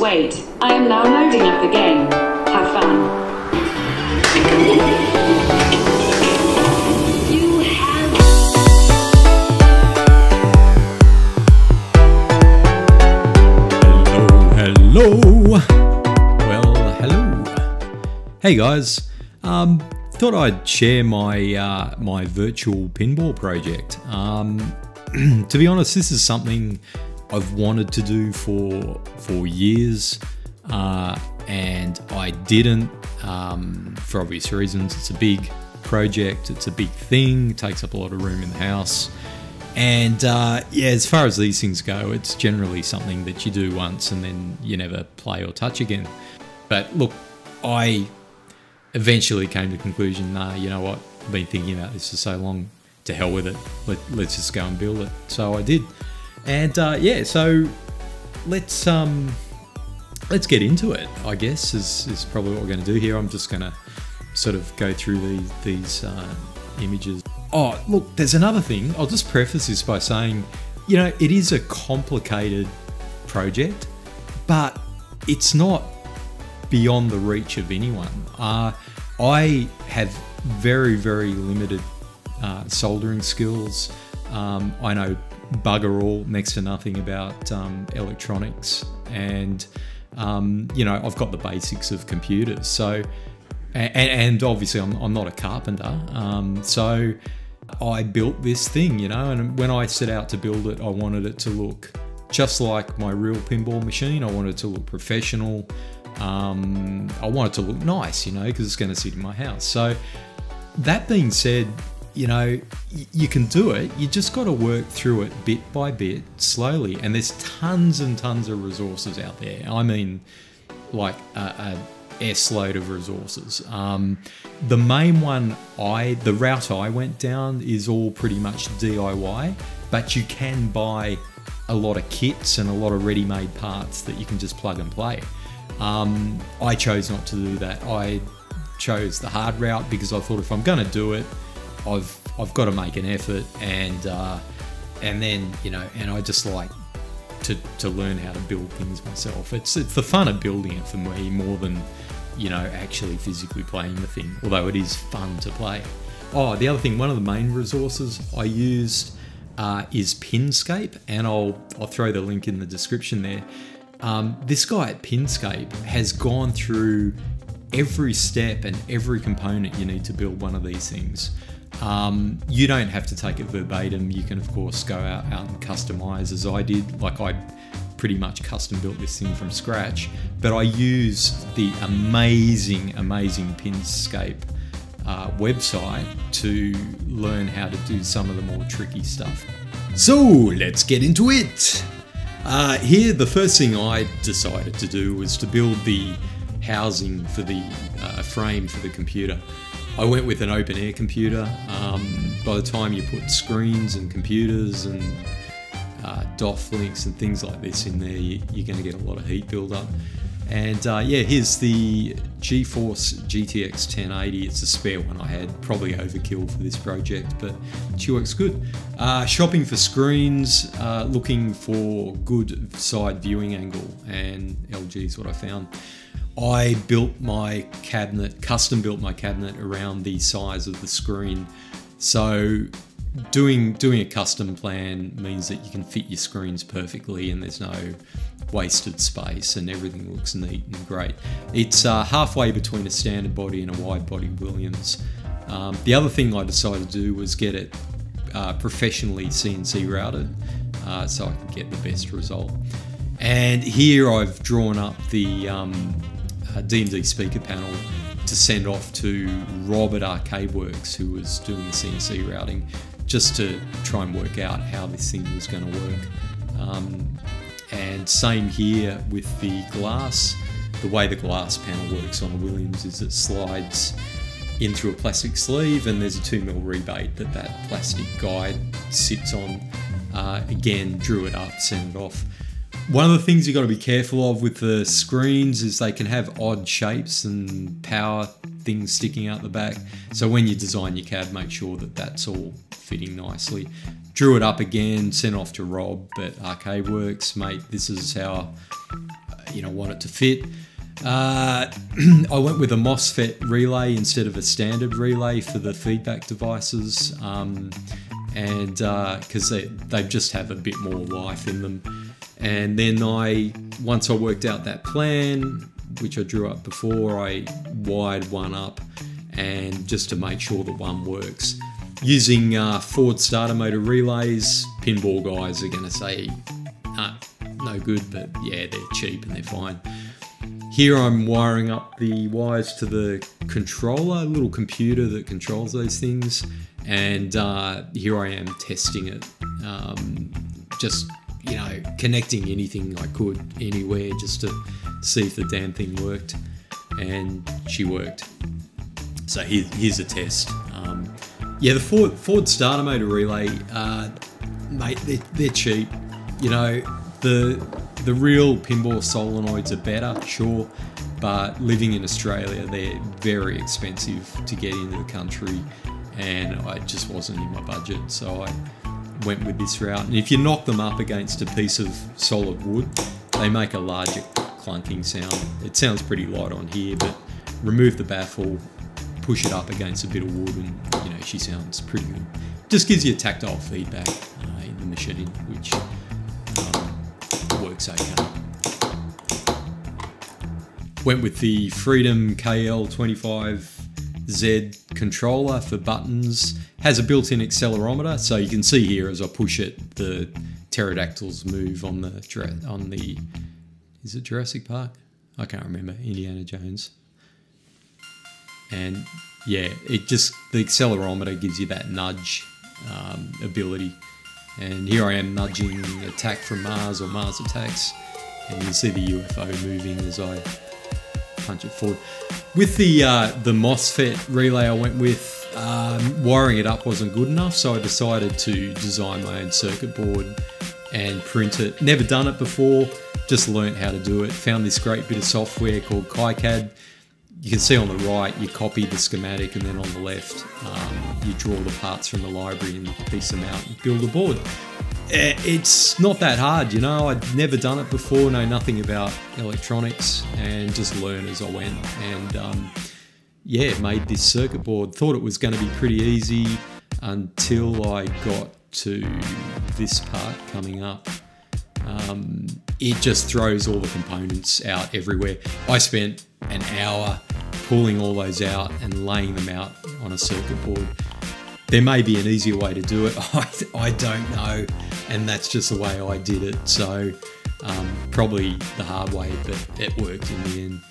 wait. I am now loading up the game. Have fun. You have... Hello. Well, hello. Hey guys. Thought I'd share my my virtual pinball project. To be honest, this is something I've wanted to do for years, and I didn't, for obvious reasons. It's a big project, it's a big thing, it takes up a lot of room in the house, and yeah, as far as these things go, it's generally something that you do once and then you never play or touch again. But look, I eventually came to the conclusion, nah, you know what, I've been thinking about this for so long, to hell with it, let's just go and build it. So I did, and yeah, so let's get into it, I guess, is probably what we're going to do here. I'm just going to sort of go through these images. Oh, look, there's another thing. I'll just preface this by saying, you know, it is a complicated project, but it's not beyond the reach of anyone. I have very, very limited soldering skills. I know bugger all, next to nothing about electronics, and you know, I've got the basics of computers. So, and obviously I'm not a carpenter. So I built this thing, you know, and when I set out to build it, I wanted it to look just like my real pinball machine. I wanted it to look professional. I want it to look nice, you know, because it's going to sit in my house. So that being said, you know, you can do it. You just got to work through it bit by bit, slowly. And there's tons and tons of resources out there. I mean, like a S-load of resources. The main one, the route I went down is all pretty much DIY, but you can buy a lot of kits and a lot of ready-made parts that you can just plug and play. I chose not to do that. I chose the hard route because I thought if I'm going to do it, I've got to make an effort, and then, you know, and I just like to learn how to build things myself. It's the fun of building it for me more than, you know, actually physically playing the thing, although it is fun to play. Oh, the other thing, one of the main resources I used is Pinscape, and I'll throw the link in the description there. This guy at Pinscape has gone through every step and every component you need to build one of these things. You don't have to take it verbatim. You can, of course, go out and customize, as I did. Like, I pretty much custom built this thing from scratch, but I use the amazing Pinscape website to learn how to do some of the more tricky stuff. So let's get into it. Here, the first thing I decided to do was to build the housing for the frame for the computer. I went with an open air computer. By the time you put screens and computers and DOF links and things like this in there, you're going to get a lot of heat build-up. And yeah, here's the GeForce GTX 1080. It's a spare one I had, probably overkill for this project, but she works good. Shopping for screens, looking for good side viewing angle, and LG is what I found. I built my cabinet, custom built my cabinet around the size of the screen. So doing a custom plan means that you can fit your screens perfectly and there's no wasted space and everything looks neat and great. It's halfway between a standard body and a wide body Williams. The other thing I decided to do was get it professionally CNC routed so I could get the best result. And here I've drawn up the DMD speaker panel to send off to Rob at Arcadeworks, who was doing the CNC routing, just to try and work out how this thing was going to work. And same here with the glass. The way the glass panel works on a Williams is it slides in through a plastic sleeve, and there's a 2mm rebate that plastic guide sits on. Again, drew it up, sent it off. One of the things you've got to be careful of with the screens is they can have odd shapes and power things sticking out the back. So when you design your CAD, make sure that that's all fitting nicely. Drew it up again, sent off to Rob at Arcadeworks. Mate, this is how you know, want it to fit. I went with a MOSFET relay instead of a standard relay for the feedback devices, and because they just have a bit more life in them. And then once I worked out that plan, which I drew up before, I wired one up, and just to make sure that one works. Using Ford starter motor relays, pinball guys are going to say, no good, but yeah, they're cheap and they're fine. Here I'm wiring up the wires to the controller, a little computer that controls those things, and here I am testing it. Just, you know, connecting anything I could anywhere just to see if the damn thing worked, and she worked. So here's a test. Yeah, the Ford starter motor relay, mate, they're cheap. You know, the real pinball solenoids are better, sure, but living in Australia, they're very expensive to get into the country, and I just wasn't in my budget, so I went with this route. And if you knock them up against a piece of solid wood, they make a larger clunking sound. It sounds pretty light on here, but remove the baffle, push it up against a bit of wood, and you know, she sounds pretty good. Just gives you tactile feedback in the machine, which works okay. Went with the Freedom KL25Z controller for buttons. Has a built-in accelerometer, so you can see here as I push it, the pterodactyls move on the is it Jurassic Park? I can't remember. Indiana Jones. And yeah, the accelerometer gives you that nudge ability. And here I am nudging Attack from Mars or Mars Attacks, and you can see the UFO moving as I punch it forward. With the MOSFET relay I went with, wiring it up wasn't good enough, so I decided to design my own circuit board and print it. Never done it before, just learnt how to do it. Found this great bit of software called KiCad. You can see on the right, you copy the schematic, and then on the left, you draw the parts from the library and piece them out and build a board. It's not that hard, you know. I'd never done it before, know nothing about electronics, and just learn as I went. And yeah, made this circuit board. Thought it was going to be pretty easy until I got to this part coming up. It just throws all the components out everywhere. I spent an hour pulling all those out and laying them out on a circuit board. There may be an easier way to do it. I don't know, and that's just the way I did it. So probably the hard way, but it worked in the end.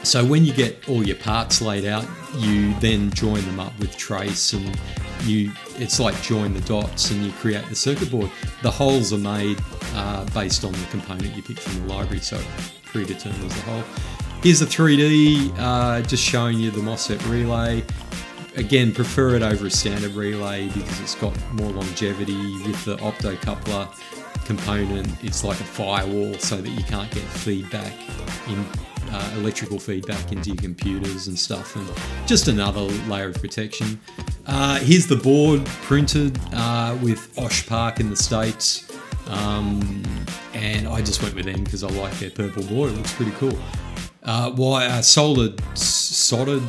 So when you get all your parts laid out, you then join them up with trace, and it's like join the dots, and you create the circuit board. The holes are made based on the component you pick from the library, so it predetermines the hole. Here's the 3D, just showing you the MOSFET relay. Again, prefer it over a standard relay because it's got more longevity. With the optocoupler component, it's like a firewall so that you can't get feedback in electrical feedback into your computers and stuff, and just another layer of protection. Here's the board printed with Osh Park in the States, and I just went with them because I like their purple board. It looks pretty cool. Soldered,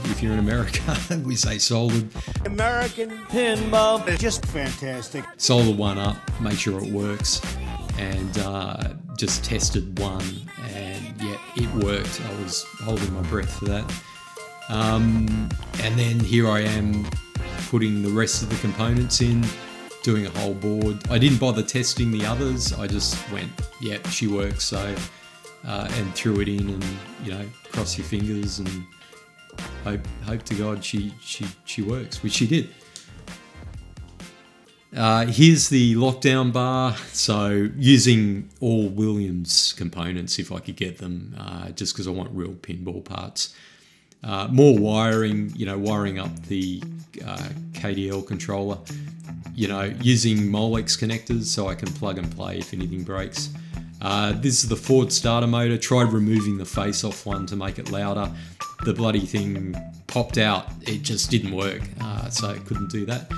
if you're in America, we say soldered. American pinball is just fantastic. Soldered one up, make sure it works, and just tested one, and yeah, it worked. I was holding my breath for that. And then here I am putting the rest of the components in, doing a whole board. I didn't bother testing the others. I just went, yeah, she works, so and threw it in, and you know, cross your fingers and hope to God she works, which she did. Here's the lockdown bar. So using all Williams components if I could get them, just because I want real pinball parts. More wiring, you know, wiring up the KDL controller, you know, using Molex connectors so I can plug and play if anything breaks. This is the Ford starter motor. Tried removing the face off one to make it louder. The bloody thing popped out. It just didn't work, so I couldn't do that.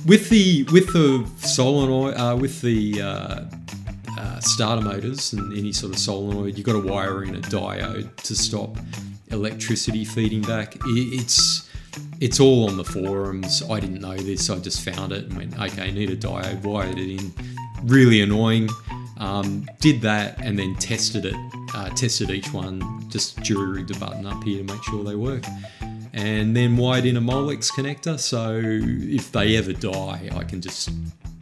With the solenoid, with the starter motors and any sort of solenoid, you've got to wire in a diode to stop electricity feeding back. It's all on the forums. I didn't know this. I just found it and went, okay, need a diode, wired it in. Really annoying. Did that and then tested it. Tested each one, just jury-rigged a button up here to make sure they work. And then wired in a Molex connector, so if they ever die, I can just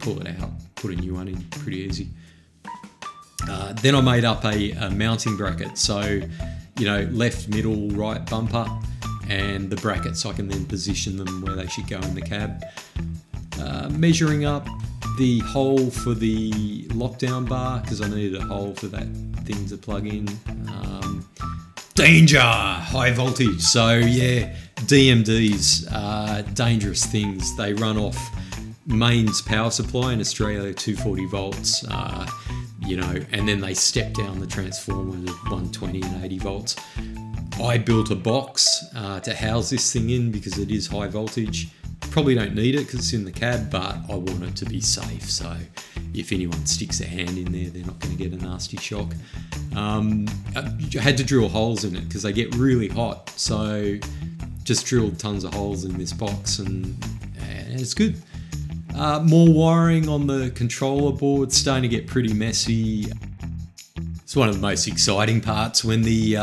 pull it out, put a new one in, pretty easy. Then I made up a mounting bracket, so left, middle, right bumper, and the brackets I can then position them where they should go in the cab. Measuring up the hole for the lockdown bar, because I needed a hole for that thing to plug in. Danger! High voltage. So yeah, DMDs, dangerous things. They run off mains power supply in Australia, 240 volts, and then they step down the transformer to 120 and 80 volts. I built a box to house this thing in because it is high voltage. Probably don't need it because it's in the cab, but I want it to be safe. So if anyone sticks a hand in there, they're not going to get a nasty shock. I had to drill holes in it because they get really hot. So just drilled tons of holes in this box and it's good. More wiring on the controller board, starting to get pretty messy. It's one of the most exciting parts when the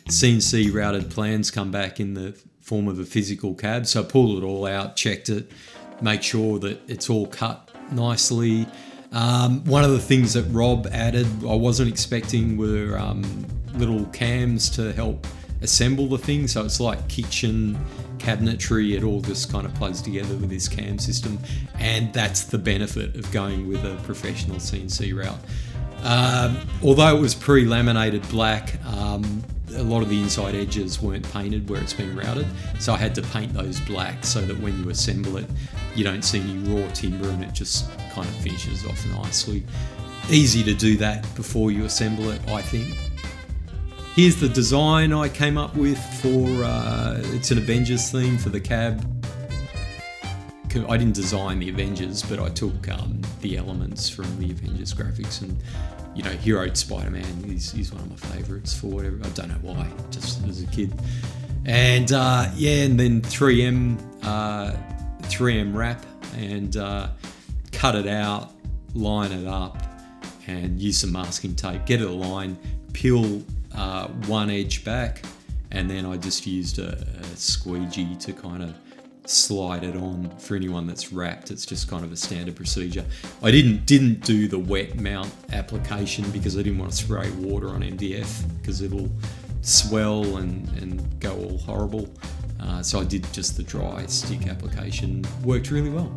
CNC routed plans come back in the form of a physical cab. So I pulled it all out, checked it, make sure that it's all cut nicely. One of the things that Rob added, I wasn't expecting, were little cams to help assemble the thing. So it's like kitchen cabinetry, it all just kind of plugs together with this cam system, and that's the benefit of going with a professional CNC route. Although it was pre-laminated black, a lot of the inside edges weren't painted where it's been routed, so I had to paint those black so that when you assemble it, you don't see any raw timber and it just kind of finishes off nicely. Easy to do that before you assemble it, I think. Here's the design I came up with for, it's an Avengers theme for the cab. I didn't design the Avengers, but I took the elements from the Avengers graphics, and Heroed Spider-Man is one of my favourites for whatever, I don't know why, just as a kid. And and then 3M wrap, and cut it out, line it up, and use some masking tape, get it aligned, peel one edge back, and then I just used a squeegee to kind of slide it on. For anyone that's wrapped, it's just kind of a standard procedure. I didn't do the wet mount application because I didn't want to spray water on MDF because it'll swell and go all horrible. So I did just the dry stick application. Worked really well.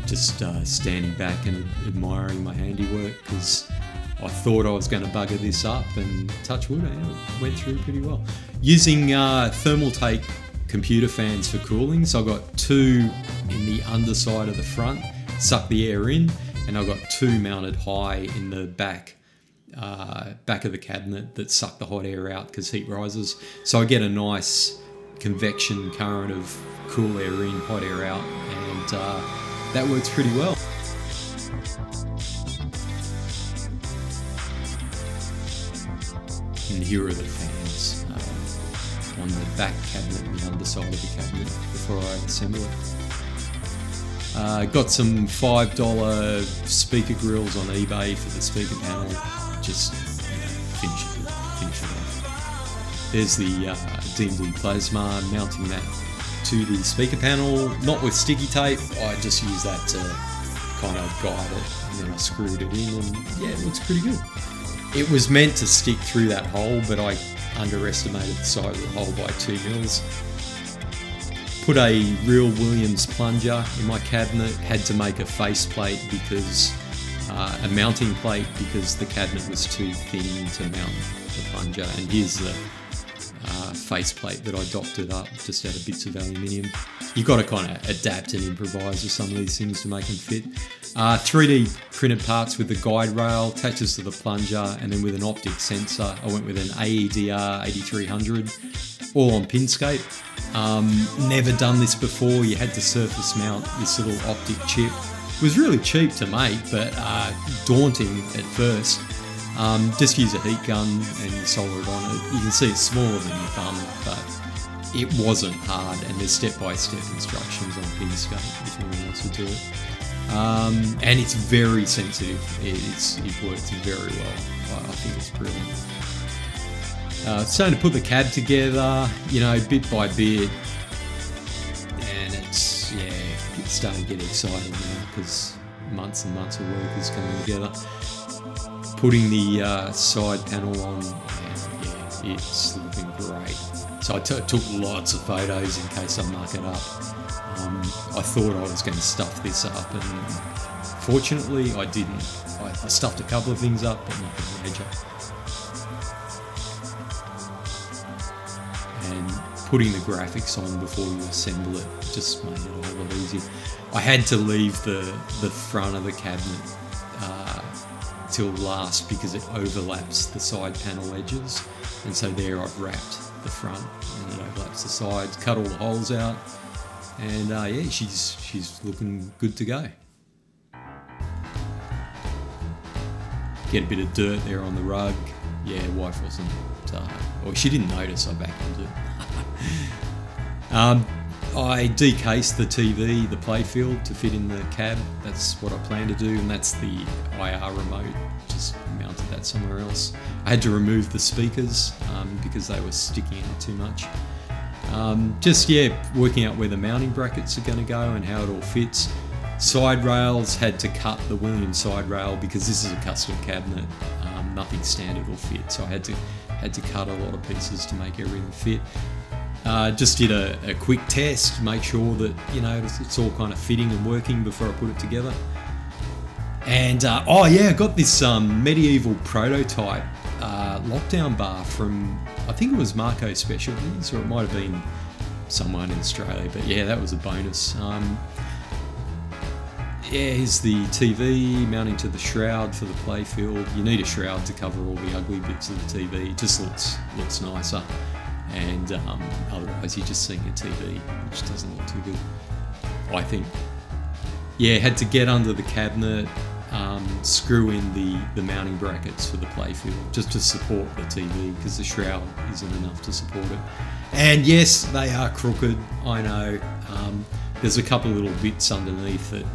Just standing back and admiring my handiwork because I thought I was going to bugger this up, and touch wood, it went through pretty well. Using Thermaltake computer fans for cooling, so I got 2 in the underside of the front, suck the air in, and I've got 2 mounted high in the back of the cabinet that suck the hot air out because heat rises. So I get a nice convection current of cool air in, hot air out, and that works pretty well. And here are the fans on the back cabinet and the underside of the cabinet before I assemble it. Got some $5 speaker grills on eBay for the speaker panel. Just finish it off. There's the DMD plasma, mounting that to the speaker panel, not with sticky tape. I just use that to kind of guide it, and then I screwed it in, and yeah, it looks pretty good. It was meant to stick through that hole, but I underestimated the size of the hole by 2 mils. Put a real Williams plunger in my cabinet, had to make a faceplate because a mounting plate because the cabinet was too thin to mount the plunger, and here's the faceplate that I doctored up just out of bits of aluminium. You've got to kind of adapt and improvise with some of these things to make them fit. 3D printed parts with the guide rail, attaches to the plunger, and then with an optic sensor. I went with an AEDR 8300, all on Pinscape. Never done this before. You had to surface mount this little optic chip. It was really cheap to make, but daunting at first. Just use a heat gun and solder it on it. You can see it's smaller than your thumb, but it wasn't hard, and there's step-by-step instructions on Pinscape if anyone wants to do it. And it's very sensitive. It works very well. I think it's brilliant. Starting to put the cab together, you know, bit by bit, and it's starting to get exciting now because months and months of work is coming together. Putting the side panel on, and it's looking great. So I took lots of photos in case I muck it up. I thought I was going to stuff this up, and fortunately I didn't. I stuffed a couple of things up, but nothing major. And putting the graphics on before you assemble it just made it a whole lot easier. I had to leave the front of the cabinet till last because it overlaps the side panel edges, and so there I've wrapped the front and it overlaps the sides, cut all the holes out, and yeah, she's looking good to go. Get a bit of dirt there on the rug. Yeah, wife wasn't, or she didn't notice I vacuumed it. I decased the TV, the playfield, to fit in the cab. That's what I plan to do, and that's the IR remote. Just mounted that somewhere else. I had to remove the speakers because they were sticking out too much. Just, yeah, working out where the mounting brackets are going to go and how it all fits. Side rails, had to cut the Williams side rail because this is a custom cabinet. Nothing standard will fit, so I had to cut a lot of pieces to make everything fit. Just did a quick test, make sure that, you know, it's all kind of fitting and working before I put it together. And oh yeah, I got this medieval prototype lockdown bar from, I think it was Marco Specialties, or it might have been someone in Australia, but yeah, that was a bonus. Yeah, here's the TV mounting to the shroud for the playfield. You need a shroud to cover all the ugly bits of the TV. It just looks nicer. And otherwise you're just seeing a TV, which doesn't look too good, I think. Yeah, had to get under the cabinet, screw in the mounting brackets for the playfield, just to support the TV, because the shroud isn't enough to support it. And yes, they are crooked, I know. There's a couple of little bits underneath that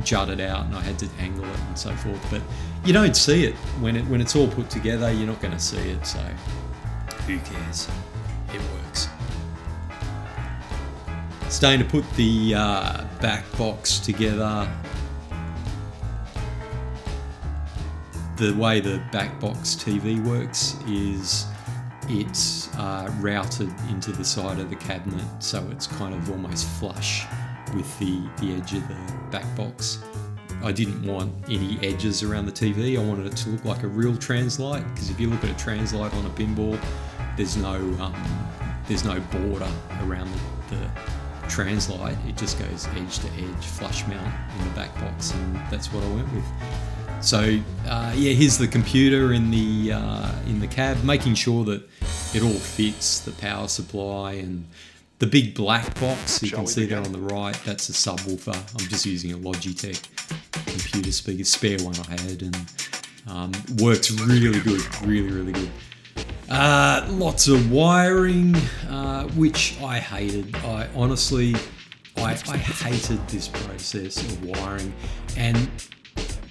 jutted out and I had to angle it and so forth, but you don't see it. When it's all put together, you're not going to see it, so who cares? It works. Starting to put the back box together. The way the back box TV works is it's routed into the side of the cabinet, so it's kind of almost flush with the edge of the back box. I didn't want any edges around the TV. I wanted it to look like a real Translite, because if you look at a Translite on a pinball, there's no border around the Translite. It just goes edge to edge, flush mount in the back box, and that's what I went with. So yeah, here's the computer in the cab, making sure that it all fits, the power supply, and the big black box you can see there on the right, that's a subwoofer. I'm just using a Logitech computer speaker, spare one I had, and works really good, really good. Lots of wiring, which I hated. I honestly hated this process of wiring, and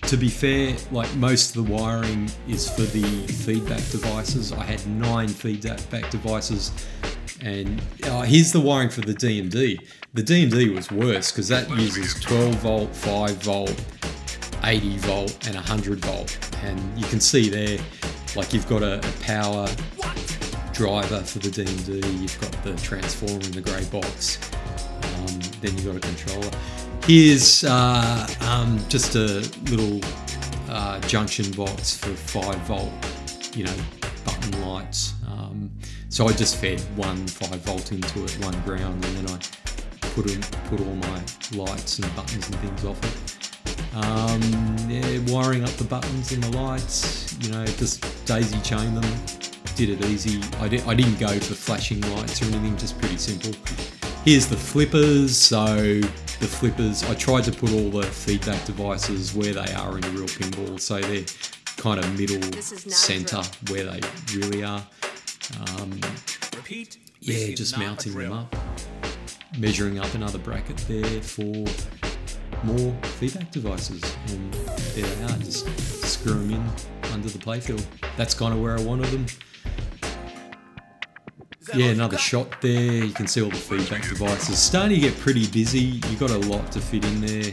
to be fair, like most of the wiring is for the feedback devices. I had 9 feedback devices, and here's the wiring for the DMD. The DMD was worse because that uses 12 volt, 5 volt, 80 volt and 100 volt, and you can see there, like you've got a power driver for the DMD, you've got the transformer in the grey box, then you've got a controller. Here's just a little junction box for 5 volt, you know, button lights. So I just fed one 5 volt into it, one ground, and then I put all my lights and buttons and things off it. Yeah, wiring up the buttons and the lights, you know, just daisy chain them, did it easy. I didn't go for flashing lights or anything, just pretty simple. Here's the flippers. So the flippers, I tried to put all the feedback devices where they are in a real pinball, so they're kind of middle center where they really are. Yeah, just mounting them up, measuring up another bracket there for more feedback devices, and there they are, just screw them in under the playfield. That's kind of where I wanted them. Yeah, another shot there, you can see all the feedback devices. Starting to get pretty busy, you've got a lot to fit in there.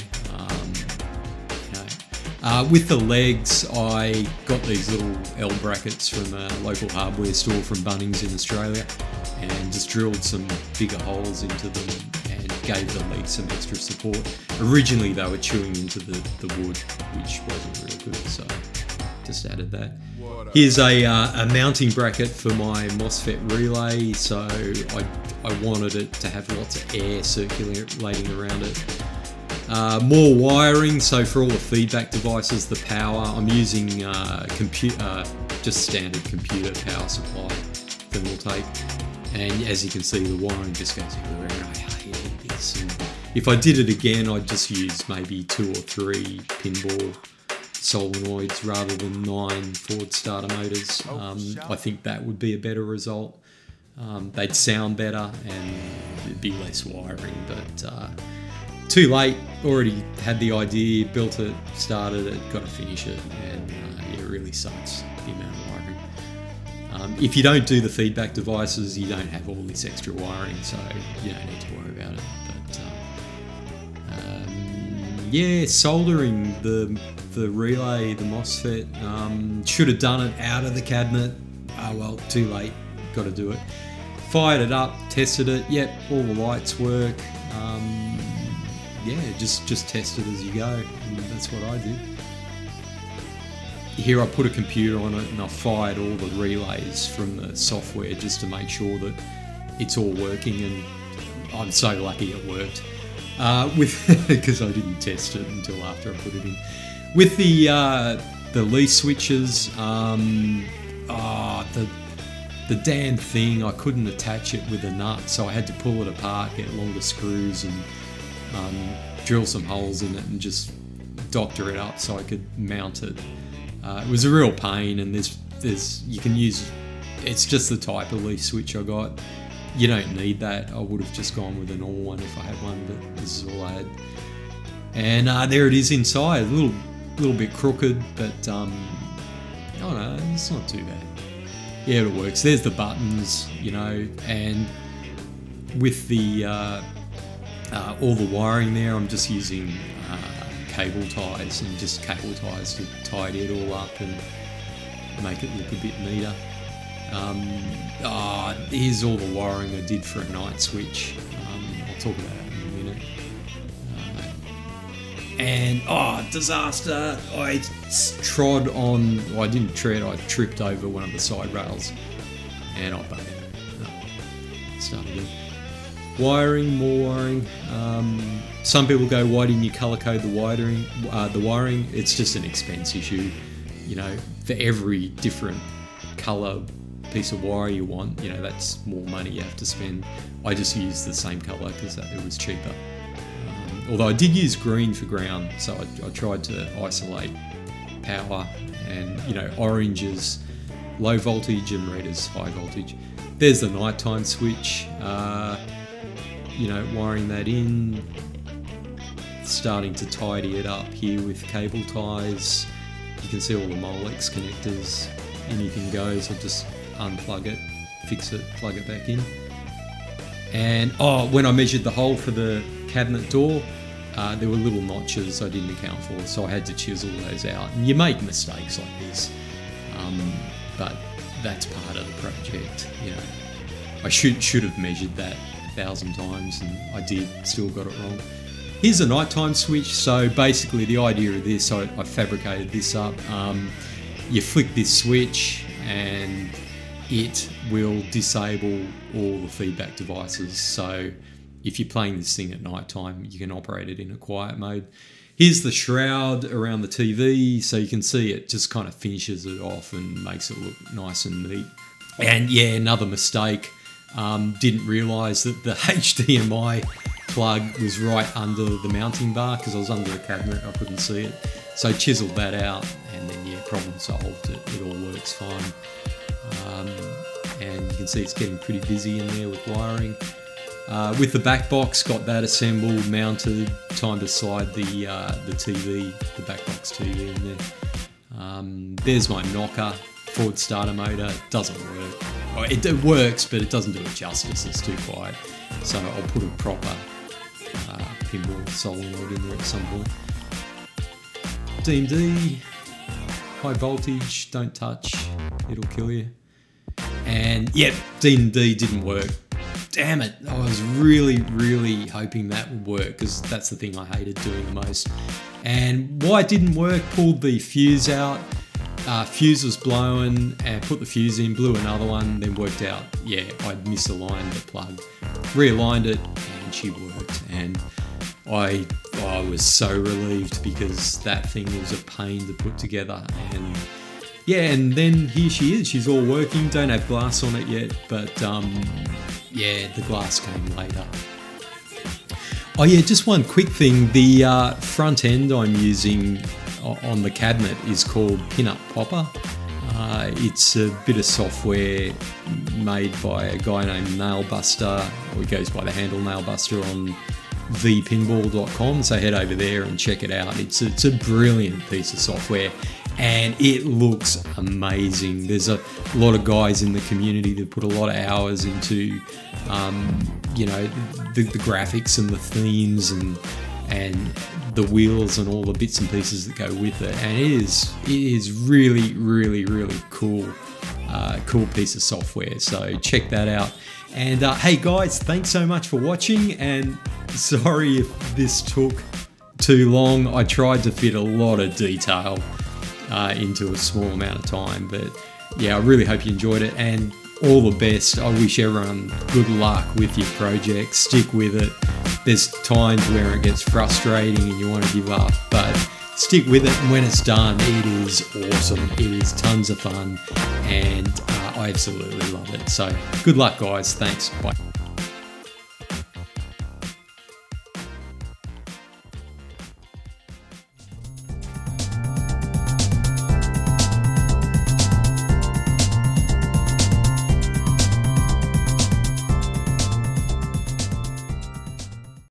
With the legs, I got these little L brackets from a local hardware store from Bunnings in Australia, and just drilled some bigger holes into them and gave the legs some extra support. Originally they were chewing into the wood, which wasn't real good, so just added that. Here's a mounting bracket for my MOSFET relay, so I wanted it to have lots of air circulating around it. More wiring, so for all the feedback devices, the power, I'm using just standard computer power supply, Thermaltake. And as you can see, the wiring just goes everywhere. I hate this. And if I did it again, I'd just use maybe 2 or 3 pinball solenoids rather than 9 Ford starter motors. I think that would be a better result. They'd sound better and it'd be less wiring, but too late. Already had the idea, built it, started it, got to finish it, and it really sucks, the amount of wiring. If you don't do the feedback devices, you don't have all this extra wiring, so you don't need to worry about it. But yeah, soldering the relay, the MOSFET, should have done it out of the cabinet. Oh well, too late, got to do it. Fired it up, tested it, yep, all the lights work. Yeah, just test it as you go, and that's what I did. Here I put a computer on it and I fired all the relays from the software just to make sure that it's all working, and I'm so lucky it worked. Because I didn't test it until after I put it in. With the lease switches, the damn thing, I couldn't attach it with a nut, so I had to pull it apart, get longer screws, and drill some holes in it and just doctor it up so I could mount it. It was a real pain, and you can use, it's just the type of leaf switch I got. You don't need that. I would have just gone with a normal one if I had one, but this is all I had. And there it is inside, a little bit crooked, but oh no, it's not too bad. Yeah, it works. There's the buttons, you know, and with the all the wiring there, I'm just using cable ties, and just cable ties to tidy it all up and make it look a bit neater. Here's all the wiring I did for a night switch. I'll talk about that in a minute. And disaster! I trod on, well, I didn't tread, I tripped over one of the side rails and I buggered it. Start again. Wiring, more wiring. Some people go, why didn't you colour code the wiring? It's just an expense issue. You know, for every different colour piece of wire you want, you know, that's more money you have to spend. I just used the same colour because it was cheaper. Although I did use green for ground, so I tried to isolate power, and you know, orange is low voltage and red is high voltage. There's the nighttime switch. You know, wiring that in, starting to tidy it up here with cable ties. You can see all the Molex connectors, anything goes. I'll just unplug it, fix it, plug it back in. And when I measured the hole for the cabinet door, there were little notches I didn't account for, so I had to chisel those out. And you make mistakes like this, but that's part of the project. You know, I should have measured that 1,000 times, and I did, still got it wrong. Here's a nighttime switch. So basically the idea of this, I fabricated this up. You flick this switch and it will disable all the feedback devices. So if you're playing this thing at night time, you can operate it in a quiet mode. here's the shroud around the TV, so you can see it just kind of finishes it off and makes it look nice and neat. And yeah, another mistake. Didn't realise that the HDMI plug was right under the mounting bar because I was under the cabinet, I couldn't see it. So chiseled that out, and then yeah, problem solved. It all works fine. And you can see it's getting pretty busy in there with wiring. With the back box, got that assembled, mounted. Time to slide the TV, the back box TV in there. There's my knocker. Ford starter motor. It doesn't work. Oh, it works, but it doesn't do it justice. It's too quiet. So I'll put a proper pinball solenoid in there at some point. DMD, high voltage, don't touch, it'll kill you. And yep, DMD didn't work. Damn it, I was really hoping that would work because that's the thing I hated doing the most. And why it didn't work, pulled the fuse out. Fuse was blowing, and put the fuse in, blew another one, then worked out, yeah, I'd misaligned the plug. Realigned it, and she worked. And I was so relieved because that thing was a pain to put together. And yeah, and then here she is. She's all working. Don't have glass on it yet, but yeah, the glass came later. Oh yeah, just one quick thing. The front end I'm using on the cabinet is called Pinup Popper. It's a bit of software made by a guy named Nailbuster, or he goes by the handle Nailbuster on vpinball.com, so head over there and check it out. It's a brilliant piece of software and it looks amazing. There's a lot of guys in the community that put a lot of hours into you know, the graphics and the themes and the wheels and all the bits and pieces that go with it, and it is really cool. Cool piece of software, so check that out. And hey guys, thanks so much for watching, and sorry if this took too long. I tried to fit a lot of detail into a small amount of time, but yeah, I really hope you enjoyed it, and all the best. I wish everyone good luck with your project. Stick with it. There's times where it gets frustrating and you want to give up, but stick with it, and when it's done, it is awesome. It is tons of fun, and I absolutely love it. So good luck guys. Thanks. Bye.